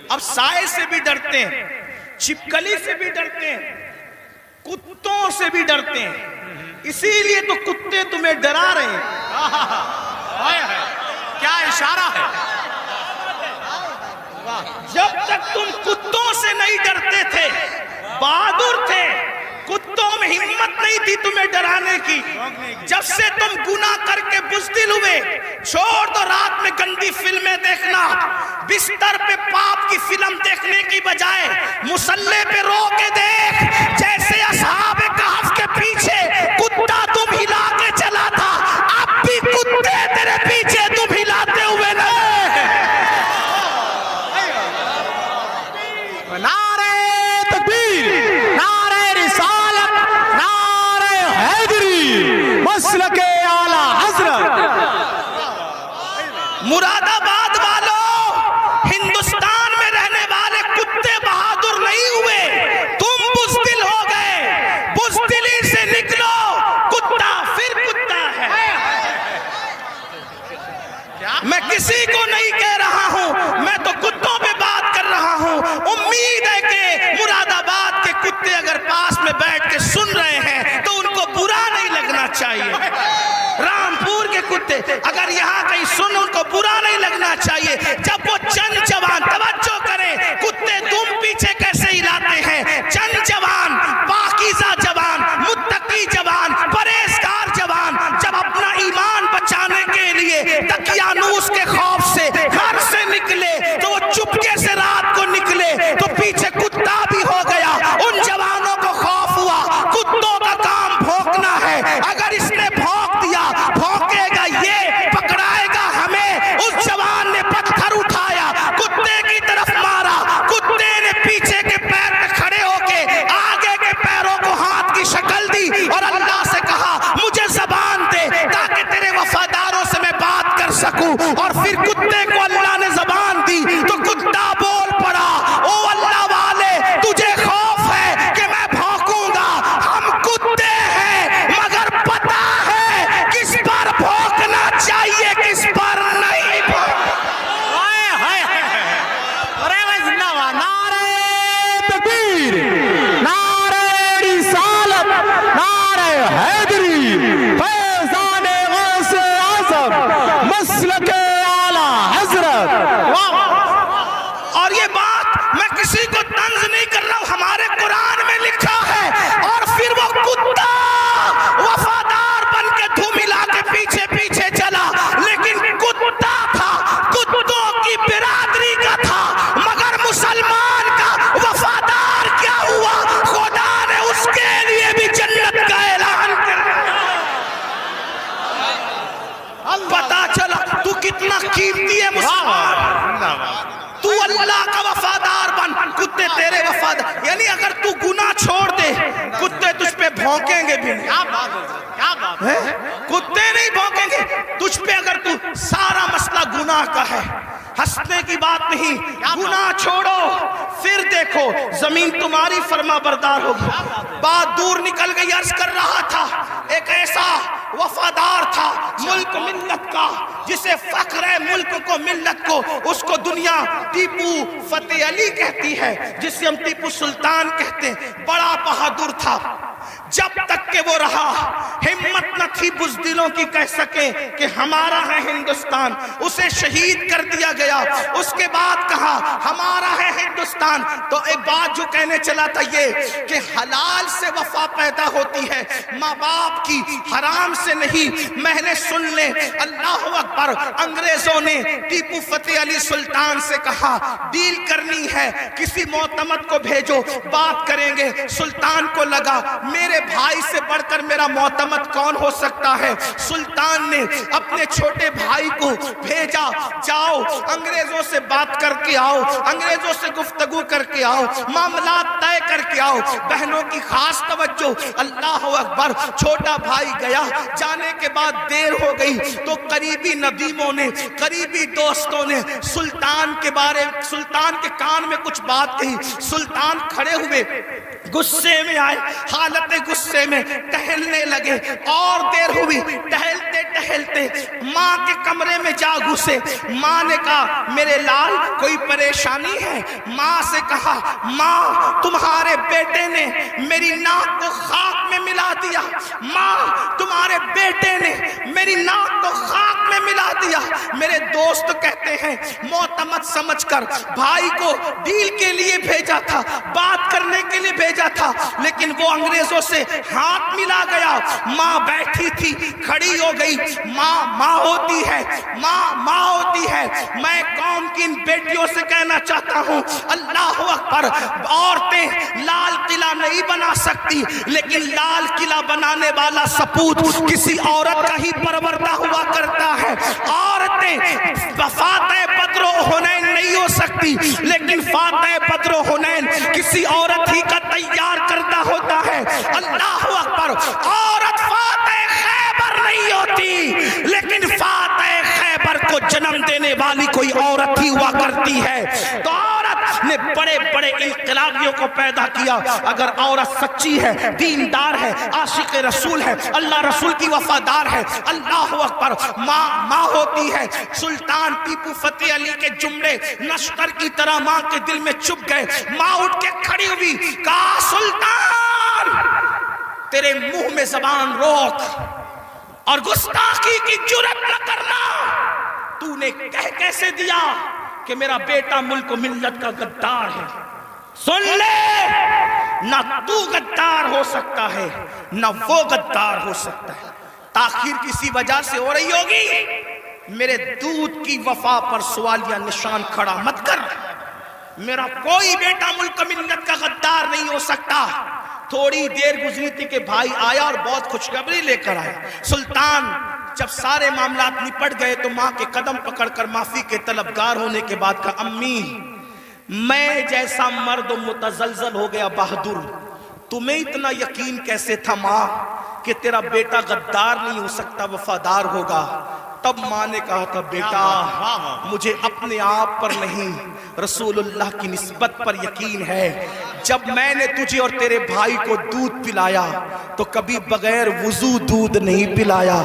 اب سائے سے بھی ڈرتے ہیں، چھپکلی سے بھی ڈرتے ہیں، کتوں سے بھی ڈرتے ہیں، اسی لیے تو کتے تمہیں ڈرا رہے ہیں۔ کیا اشارہ ہے! جب تک تم کتوں سے نہیں ڈرتے تھے، بہادر تھے، کتوں میں ہمت نہیں تھی تمہیں ڈرانے کی، جب سے تم گناہ کر کے بزدل ہوئے، چھوڑ دو رات میں گندی فلمیں دیکھنا، بستر پہ پاپ کی فلم دیکھنے کی بجائے مصلی پہ رو کے دیکھ، جیسے اصحاب کہف کے پیچھے کتا تم ہلا کے چلا تھا، اب بھی کتے تیرے پیچھے تم ہلاتے ہوئے نہیں۔ نعرہ تکبیر، نعرہ رسالت، نعرہ حیدری، مسلک اعلی حضرت۔ مراد آباد والوں، ہندوستان میں رہنے والے کتے بہادر نہیں ہوئے، تم بزدل ہو گئے، بزدلی سے نکلو، کتا پھر کتا ہے۔ میں کسی کو نہیں کہہ رہا ہوں، میں تو کتوں پہ بات کر رہا ہوں۔ امید ہے کہ مراد آباد کے کتے اگر پاس میں بیٹھ کے سن رہے ہیں تو ان کو برا نہیں لگنا چاہیے۔ رامپور کے کتے اگر یہاں کہیں سن، ان کو برا نہیں لگنا چاہیے۔ جب وہ چند جوان، توجہ کریں، کتے تم پیچھے کیسے ہلاتے ہیں، چند جوان، پاکیزہ جوان، متقی جوان، پرہیزگار جوان، جب اپنا ایمان بچانے کے لیے دقیانوس کے خوف سے گھر سے نکلے تو وہ چپکے سے رات کو نکلے تو پیچھے کتا بھی ہو گیا۔ ان جوانوں کو خوف ہوا، کتوں کا کام بھونکنا ہے، اگر اس نے بھونک دیا، بھونکے گا یہ، پکڑائے گا ہمیں۔ اس جوان نے پتھر اٹھایا، کتے کی طرف مارا، کتے نے پیچھے کے پیر پہ کھڑے ہو کے آگے کے پیروں کو ہاتھ کی شکل دی اور اللہ سے کہا مجھے زبان دے تاکہ تیرے وفاداروں سے میں بات کر سکوں، اور پھر کتے کو اللہ نے زبان دی تو کتا بول پڑا، او اللہ والے تجھے خوف ہے کہ میں بھونکوں گا، ہم کتے ہیں مگر پتہ ہے کس پر بھونکنا چاہیے کس پر نہیں بھونکنا۔ ارے بھائی زندہ باد، نعرہ تکبیر، نعرہ رسالت، نعرہ حیدری، فیضان غوث اعظم، مسلک اعلی حضرت۔ اور یہ بات میں کسی کو طنز نہیں کر رہا ہوں، ہمارے قرآن میں لکھا ہے۔ اور پھر وہ کتا وفادار بن کے دھوم ہلا کے پیچھے پیچھے چلا، لیکن کتا تھا، کتوں کی برادری کا تھا، مگر مسلمان کا وفادار کیا ہوا، خدا نے اس کے لیے بھی جنت کا اعلان کر دیا۔ پتا چلا تو کتنا قیمتی ہے مسلمان، تو اللہ کا وفادار بن، کتے تیرے وفادار، یعنی اگر تو گناہ چھوڑ دے کتے تجھ پہ بھونکیں گے بھی نہیں۔ کتے نہیں بھونکیں گے تجھ پہ اگر تو سارا مسئلہ گناہ کا ہے۔ ہنسنے کی بات نہیں، گناہ چھوڑو پھر دیکھو زمین تمہاری فرما بردار ہوگی۔ بات دور نکل گئی، عرض کر رہا تھا ایک ایسا وفادار تھا ملک ملت کا، جسے فخر ہے ملک کو ملت کو، اس کو دنیا ٹیپو فتح علی کہتی ہے، جسے ہم ٹیپو سلطان کہتے ہیں۔ بڑا بہادر تھا، جب تک کہ وہ رہا ہمت نہ تھی بزدلوں کی کہہ سکیں کہ ہمارا ہے ہندوستان، اسے شہید کر دیا گیا۔ اس کے بعد کہا ہمارا ہے ہندوستان، تو ایک بات جو کہنے چلا تھا یہ کہ حلال سے وفا پیدا ہوتی ہے، ماں باپ کی، حرام سے نہیں۔ میں نے سن لے، اللہ اکبر، انگریزوں نے ٹیپو فتح علی سلطان سے کہا ڈیل کرنی ہے، کسی معتمد کو بھیجو، بات کریں گے۔ سلطان کو لگا میرے بھائی سے بڑھ کر میرا معتمد کون ہو سکتا ہے۔ سلطان نے اپنے چھوٹے بھائی کو بھیجا، جاؤ انگریزوں سے بات کر کے آؤ، انگریزوں سے گفتگو کر کے آؤ، معاملات طے کر کے آؤ۔ بہنوں کی خاص توجہ، اللہ اکبر۔ چھوٹا بھائی گیا، جانے کے بعد دیر ہو گئی تو قریبی ندیموں نے، قریبی دوستوں نے سلطان کے کان میں کچھ بات کہی۔ سلطان کھڑے ہوئے، غصے میں آئے، حالت غصے میں ٹہلنے لگے، اور دیر ہوئی، ٹہلتے ٹہلتے ماں کے کمرے میں جا گھسے. ماں نے کہا میرے لال کوئی پریشانی ہے؟ ماں سے کہا ماں تمہارے بیٹے نے میری ناک کو خاک میں ملا دیا. ماں تمہارے بیٹے نے میری ناک کو خاک میں ملا دیا. میرے دوست کہتے ہیں معتمد سمجھ کر بھائی کو ڈیل کے لیے بھیجا تھا, بات کرنے کے لیے بھیجا تھا, لیکن وہ انگریزوں سے ہاتھ ملا گیا. ماں بیٹھی تھی کھڑی ہو گئی. ماں ہوتی ہے, ماں ہوتی ہے. میں قوم کی ان بیٹیوں سے کہنا چاہتا ہوں اللہ اکبر, عورتیں لال قلعہ نہیں بنا سکتی, لیکن لال قلعہ بنانے والا سپوت کسی عورت کا ہی پروردہ ہوا کرتا ہے. عورتیں فاتح بدر و حنین نہیں ہو سکتی, لیکن فاتح بدر و حنین کسی عورت ہی کا تیار کردہ ہوتا ہے. اللہ اکبر. عورت فاتح خیبر نہیں ہوتی, لیکن فاتح خیبر کو جنم دینے والی کوئی عورت ہی ہوا کرتی ہے. تو عورت نے بڑے بڑے انقلابیوں کو پیدا کیا. اگر عورت سچی ہے, دیندار ہے, عاشق رسول ہے, اللہ رسول کی وفادار ہے, اللہ اکبر, ماں ہوتی ہے. سلطان ٹیپو فتح علی کے جملے نشتر کی طرح ماں کے دل میں چپ گئے. ماں اٹھ کے کھڑی ہوئی, کہا سلطان تیرے منہ میں زبان روک اور گستاخی کی جرات نہ کرنا. تو نے کہہ کیسے دیا کہ میرا بیٹا ملک و ملت کا غدار ہے؟ سن لے, نہ تو غدار ہو سکتا ہے نہ وہ غدار ہو سکتا ہے. تاخیر کسی وجہ سے ہو رہی ہوگی, میرے دودھ کی وفا پر سوالیہ نشان کھڑا مت کر. میرا کوئی بیٹا ملک و ملت کا غدار نہیں ہو سکتا. تھوڑی دیر گزری تھی کہ بھائی آیا اور بہت خوشخبری لے کر آیا. سلطان جب سارے معاملات نپٹ گئے تو ماں کے قدم پکڑ کر معافی کے طلبگار ہونے کے بعد کہا امی میں جیسا مرد متزلزل ہو گیا بہادر, تمہیں اتنا یقین کیسے تھا ماں کہ تیرا بیٹا غدار نہیں ہو سکتا, وفادار ہوگا؟ تب ماں نے کہا تھا بیٹا مجھے اپنے آپ پر نہیں رسول اللہ کی نسبت پر یقین ہے. جب میں نے تجھے اور تیرے بھائی کو دودھ پلایا تو کبھی بغیر وضو دودھ نہیں پلایا.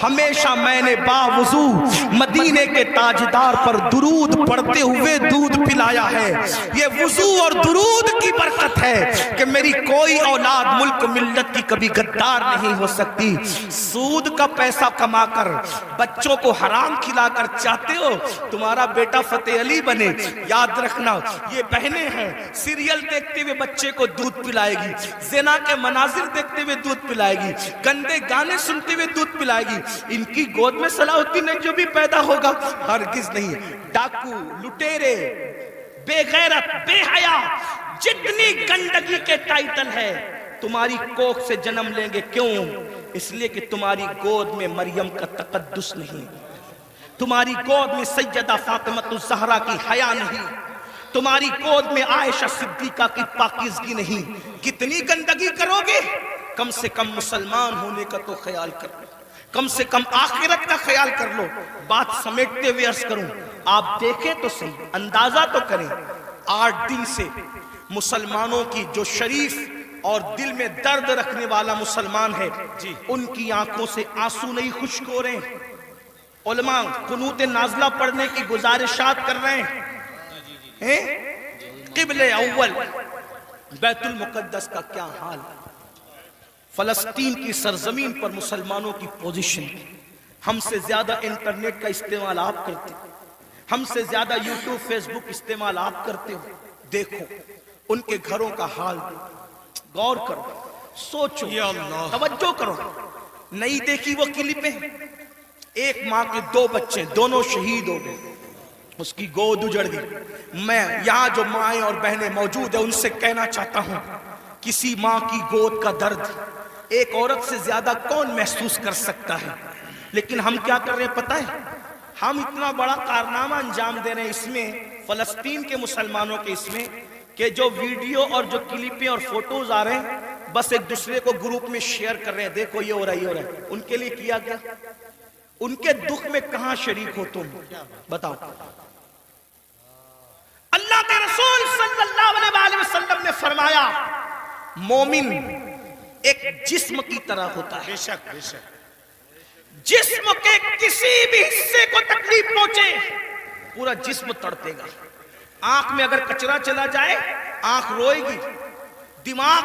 ہمیشہ میں نے باوضو مدینے کے تاجدار پر درود پڑھتے ہوئے دودھ پلایا ہے. یہ وضو اور درود کی برکت ہے کہ میری کوئی اولاد ملک ملت کی کبھی غدار نہیں ہو سکتی. سود کا پیسہ کما کر بچوں کو حرام کھلا کر چاہتے ہو تمہارا بیٹا فتح علی بنے؟ یاد رکھنا یہ بہنیں ہیں, سیریل دیکھتے ہوئے بچے کو دودھ پلائے گی, زنا کے مناظر دیکھتے ہوئے دودھ پلائے گی, گندے گانے سنتے ہوئے دودھ پلائے گی. ان کی گود میں صلاح الدین جو بھی پیدا ہوگا ہرگز نہیں. ڈاکو, لٹیرے, بے غیرت, بے حیا, جتنی گندگی کے ٹائٹل ہے تمہاری کوکھ سے جنم لیں گے. کیوں؟ اس لیے کہ تمہاری گود میں مریم کا تقدس نہیں, تمہاری گود میں سیدہ فاطمہ الزہرا کی حیا نہیں, تمہاری گود میں عائشہ صدیقہ کی پاکیزگی نہیں. کتنی گندگی کرو گے؟ کم سے کم مسلمان ہونے کا تو خیال کرو, کم سے کم آخرت کا خیال کر لو. بات سمیٹتے ہوئے عرض کروں, آپ دیکھیں تو صحیح, اندازہ تو کریں. 8 دن سے مسلمانوں کی جو شریف اور دل میں درد رکھنے والا مسلمان ہے ان کی آنکھوں سے آنسو نہیں خشک ہو رہے ہیں. علماء قنوت نازلہ پڑھنے کی گزارشات کر رہے ہیں. قبل اول بیت المقدس کا کیا حال, فلسطین کی سرزمین پر مسلمانوں کی پوزیشن. ہم سے زیادہ انٹرنیٹ کا استعمال آپ کرتے, ہم سے زیادہ یوٹیوب فیس بک استعمال آپ کرتے ہو. دیکھو ان کے گھروں کا حال, غور کرو, سوچو, توجہ کرو. نہیں دیکھی وہ کلپیں؟ ایک ماں کے 2 بچے, دونوں شہید ہو گئے, اس کی گود اجڑ گئی. میں یہاں جو مائیں اور بہنیں موجود ہیں ان سے کہنا چاہتا ہوں, کسی ماں کی گود کا درد ایک عورت سے زیادہ کون محسوس کر سکتا ہے؟ لیکن ہم کیا کر رہے ہیں پتہ ہے؟ ہم اتنا بڑا کارنامہ انجام دے رہے ہیں اس میں, فلسطین کے مسلمانوں کے اس میں, کہ جو ویڈیو اور جو کلپیں اور فوٹوز آ رہے ہیں بس ایک دوسرے کو گروپ میں شیئر کر رہے ہیں, دیکھو یہ ہو رہا ہے, یہ ہو رہا ہے. ان کے لیے کیا گیا؟ ان کے دکھ میں کہاں شریک ہو تم؟ بتاؤ. اللہ کے رسول صلی اللہ علیہ وسلم نے فرمایا مومن ایک جسم کی طرح ہوتا ہے. جسم کے کسی بھی حصے کو تکلیف پہنچے پورا جسم تڑپے گا. آنکھ میں اگر کچرا چلا جائے آنکھ روئے گی، دماغ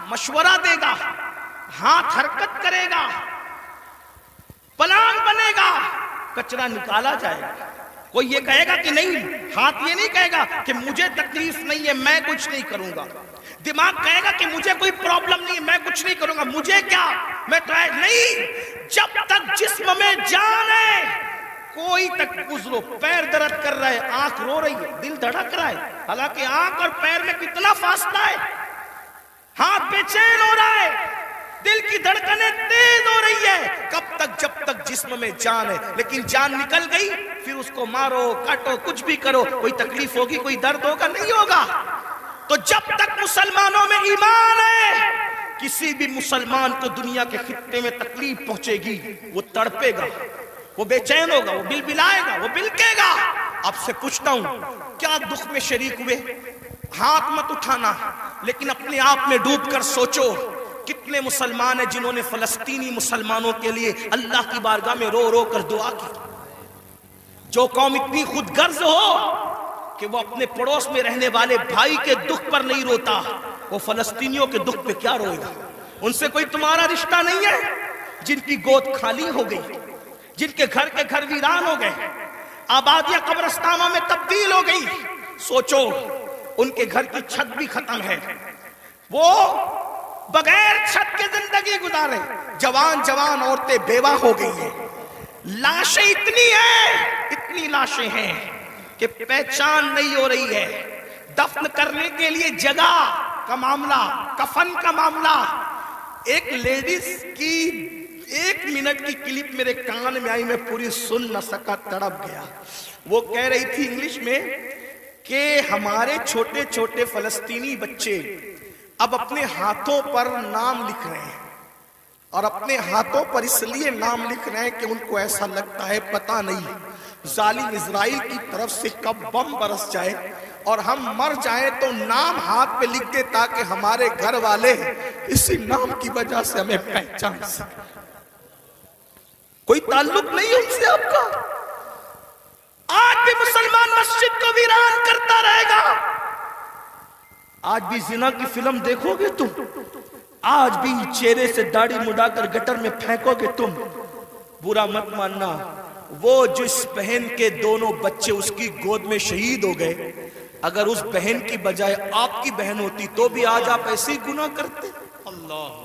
مشورہ دے گا، ہاتھ حرکت کرے گا، پلان بنے گا، کچرا نکالا جائے گا. کوئی یہ کہے گا کہ نہیں، ہاتھ یہ نہیں کہے گا کہ مجھے تکلیف نہیں ہے میں کچھ نہیں کروں گا. دماغ کہے گا کہ مجھے کوئی پرابلم نہیں ہے میں کچھ نہیں کروں گا، مجھے کیا، میں تو نہیں. جب تک جسم میں جان ہے کوئی تک گزرو. پیر درد کر رہا ہے، آنکھ رو رہی ہے، دل دھڑک رہا ہے، حالانکہ آنکھ اور پیر میں کتنا فاصلہ ہے. ہاتھ بے چین ہو رہا ہے، دل کی دھڑکنیں تیز ہو رہی ہے. کب تک؟ جب تک جسم میں جان ہے. لیکن جان نکل گئی پھر اس کو مارو کاٹو کچھ بھی کرو، کوئی تکلیف ہوگی، کوئی درد ہوگا؟ نہیں ہوگا. تو جب تک مسلمانوں میں ایمان ہے کسی بھی مسلمان کو دنیا کے خطے میں تکلیف پہنچے گی وہ تڑپے گا، وہ بے چین ہوگا، وہ بلبلائے گا، وہ بلکے گا. آپ سے پوچھتا ہوں کیا دکھ میں شریک ہوئے؟ ہاتھ مت اٹھانا لیکن اپنے آپ میں ڈوب کر سوچو کتنے مسلمان ہیں جنہوں نے فلسطینی مسلمانوں کے لیے اللہ کی بارگاہ میں رو رو کر دعا کی. جو قوم اتنی خود غرض ہو کہ وہ اپنے پڑوس میں رہنے والے بھائی کے دکھ پر نہیں روتا، وہ فلسطینیوں کے دکھ پہ کیا روئے گا؟ ان سے کوئی تمہارا رشتہ نہیں ہے؟ جن کی گود خالی ہو گئی، جن کے گھر ویران ہو گئے، آبادیاں قبرستانوں میں تبدیل ہو گئی. سوچو ان کے گھر کی چھت بھی ختم ہے، وہ بغیر چھت کے زندگی گزارے. جوان جوان عورتیں بیوہ ہو گئی ہیں. لاشیں اتنی لاشیں ہیں کہ پہچان نہیں ہو رہی ہے. دفن کرنے کے لیے جگہ کا معاملہ، کفن کا معاملہ. ایک لیڈیز کی 1 منٹ کی کلپ میرے کان میں آئی، میں پوری سن نہ سکا، تڑپ گیا. وہ کہہ رہی تھی انگلش میں کہ ہمارے چھوٹے چھوٹے فلسطینی بچے اب اپنے ہاتھوں پر نام لکھ رہے ہیں، اور اپنے ہاتھوں پر اس لیے نام لکھ رہے ہیں کہ ان کو ایسا لگتا ہے پتہ نہیں ظالم اسرائیل کی طرف سے کب بم برس جائے اور ہم مر جائیں تو نام ہاتھ پہ لکھ دے تاکہ ہمارے گھر والے اسی نام کی وجہ سے ہمیں پہچان سکیں. کوئی تعلق نہیں ان سے آپ کا. آج بھی مسلمان مسجد کو ویران کرتا رہے گا. آج بھی زنا کی فلم دیکھو گے تم، آج بھی چہرے سے داڑھی مڈا کر گٹر میں پھینکو گے تم. برا مت ماننا، وہ جس بہن کے دونوں بچے اس کی گود میں شہید ہو گئے، اگر اس بہن کی بجائے آپ کی بہن ہوتی تو بھی آج آپ ایسے ہی گناہ کرتے. اللہ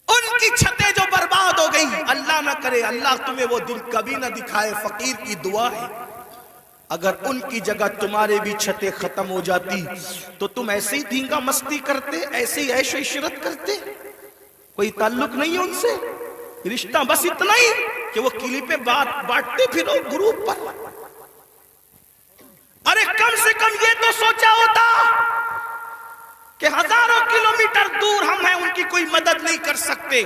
ان کی چھتیں جو برباد ہو گئی، اللہ نہ کرے اللہ تمہیں وہ دن کبھی نہ دکھائے، فقیر کی دعا ہے. اگر ان کی جگہ تمہارے بھی چھتیں ختم ہو جاتی تو تم ایسے ہی دھینگا مستی کرتے، ایسے ہی عیش و عشرت کرتے. کوئی تعلق نہیں ہے ان سے، رشتہ بس اتنا ہی کہ وہ کلی پہ بانٹتے پھرو گروپ پر. ارے کم سے کم یہ تو سوچا ہوتا کہ ہزاروں کلومیٹر دور ہم ہیں، ان کی کوئی مدد نہیں کر سکتے.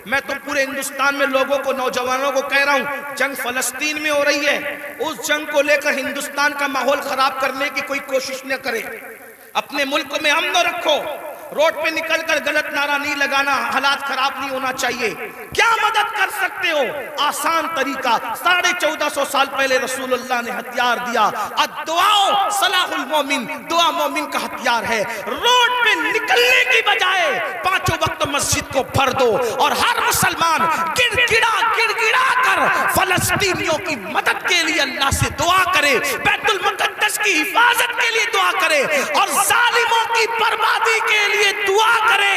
میں تو پورے ہندوستان میں لوگوں کو، نوجوانوں کو کہہ رہا ہوں، جنگ فلسطین میں ہو رہی ہے، اس جنگ کو لے کر ہندوستان کا ماحول خراب کرنے کی کوئی کوشش نہ کرے. اپنے ملک میں امن رکھو، روڈ پہ نکل کر غلط نعرہ نہیں لگانا، حالات خراب نہیں ہونا چاہیے. کیا مدد کر سکتے ہو؟ آسان طریقہ، 1450 سال پہلے رسول اللہ نے ہتھیار دیا. الدعاء صلاح المومن، دعا مومن کا ہتھیار ہے. روڈ پہ نکلنے کی بجائے 5 وقت مسجد کو بھر دو اور ہر مسلمان گڑ گڑا کر فلسطینیوں کی مدد کے لیے اللہ سے دعا کرے، بیت المقدس کی حفاظت کے لیے دعا کرے اور ظالموں کی بربادی کے لیے دعا کرے.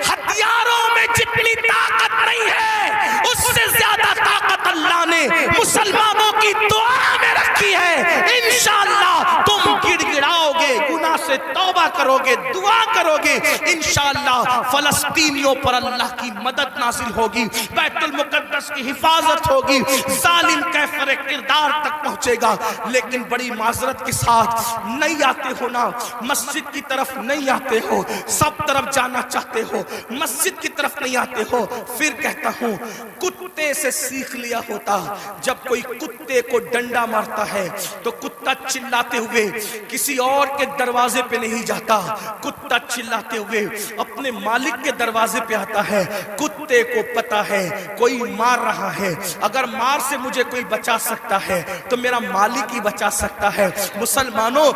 ہتھیاروں میں جتنی طاقت نہیں ہے اس سے زیادہ طاقت اللہ نے مسلمانوں کی دعا میں رکھی ہے. انشاءاللہ تم گڑ گڑاؤ گے، گناہ سے توبہ کرو گے، دعا کرو گے، انشاءاللہ فلسطینیوں پر اللہ کی مدد نازل ہوگی، بیت المقدس کی حفاظت ہوگی، ظالم کیفر کردار تک پہنچے گا. لیکن بڑی معذرت کے ساتھ نہیں آتے ہو نا، مسجد کی طرف نہیں آتے ہو، سب طرف جانا چاہتے ہو، مسجد کی طرف نہیں آتے ہو. پھر کہتا ہوں کتے کتے سے سیکھ لیا ہوتا. جب کوئی کتے کو ڈنڈا مارتا ہے تو کتا چلاتے ہوئے کسی اور کے دروازے پہ نہیں جاتا, کتا چلاتے ہوئے اپنے مالک کے دروازے پہ آتا ہے. کتے کو پتا ہے کوئی مار رہا ہے, اگر مار سے مجھے کوئی بچا سکتا ہے تو میرا مالک ہی بچا سکتا ہے. مسلمانوں